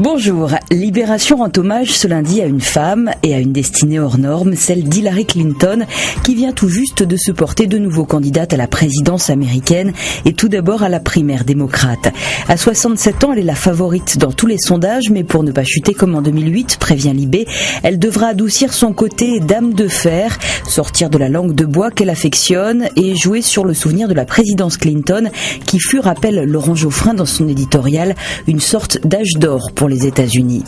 Bonjour. Libération rend hommage ce lundi à une femme et à une destinée hors norme, celle d'Hillary Clinton, qui vient tout juste de se porter de nouveau candidate à la présidence américaine et tout d'abord à la primaire démocrate. À 67 ans, elle est la favorite dans tous les sondages, mais pour ne pas chuter comme en 2008, prévient Libé, elle devra adoucir son côté dame de fer, sortir de la langue de bois qu'elle affectionne et jouer sur le souvenir de la présidence Clinton, qui fut, rappelle Laurent Geoffrin dans son éditorial, une sorte d'âge d'or pour les États-Unis.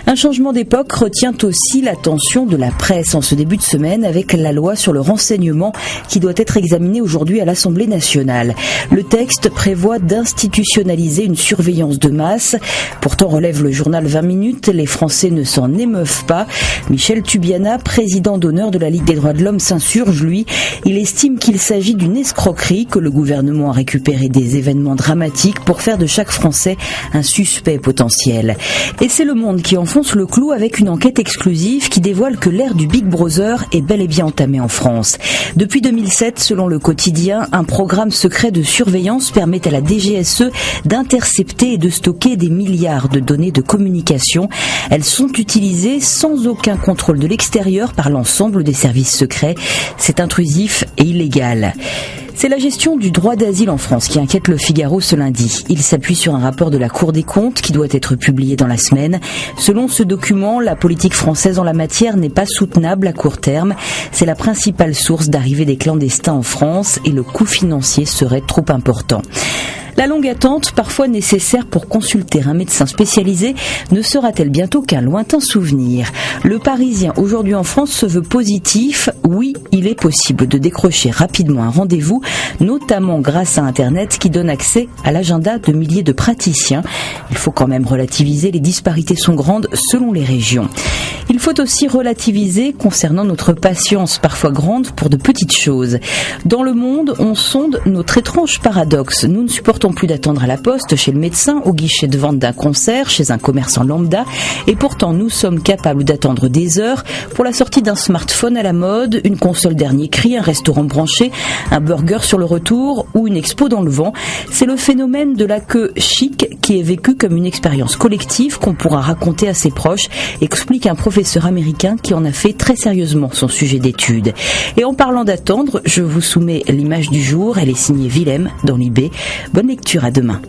Un changement d'époque retient aussi l'attention de la presse en ce début de semaine avec la loi sur le renseignement qui doit être examinée aujourd'hui à l'Assemblée nationale. Le texte prévoit d'institutionnaliser une surveillance de masse. Pourtant, relève le journal 20 minutes, les Français ne s'en émeuvent pas. Michel Tubiana, président d'honneur de la Ligue des droits de l'homme, s'insurge, lui. Il estime qu'il s'agit d'une escroquerie, que le gouvernement a récupéré des événements dramatiques pour faire de chaque Français un suspect potentiel. Et c'est Le Monde qui enfonce le clou avec une enquête exclusive qui dévoile que l'ère du Big Brother est bel et bien entamée en France. Depuis 2007, selon le quotidien, un programme secret de surveillance permet à la DGSE d'intercepter et de stocker des milliards de données de communication. Elles sont utilisées sans aucun contrôle de l'extérieur par l'ensemble des services secrets. C'est intrusif et illégal. C'est la gestion du droit d'asile en France qui inquiète Le Figaro ce lundi. Il s'appuie sur un rapport de la Cour des comptes qui doit être publié dans la semaine. Selon ce document, la politique française en la matière n'est pas soutenable à court terme. C'est la principale source d'arrivée des clandestins en France et le coût financier serait trop important. La longue attente, parfois nécessaire pour consulter un médecin spécialisé, ne sera-t-elle bientôt qu'un lointain souvenir ? Le Parisien, aujourd'hui en France, se veut positif. Oui, il est possible de décrocher rapidement un rendez-vous, notamment grâce à Internet qui donne accès à l'agenda de milliers de praticiens. Il faut quand même relativiser, les disparités sont grandes selon les régions. Il faut aussi relativiser concernant notre patience, parfois grande pour de petites choses. Dans Le Monde, on sonde notre étrange paradoxe. Nous ne supportons plus d'attendre à la poste, chez le médecin, au guichet de vente d'un concert, chez un commerçant lambda, et pourtant nous sommes capables d'attendre des heures pour la sortie d'un smartphone à la mode, une console dernier cri, un restaurant branché, un burger sur le retour ou une expo dans le vent. C'est le phénomène de la queue chic qui est vécu comme une expérience collective qu'on pourra raconter à ses proches, explique un professeur américain qui en a fait très sérieusement son sujet d'étude. Et en parlant d'attendre, je vous soumets l'image du jour, elle est signée Willem dans l'IB. Bonne lecture, à demain.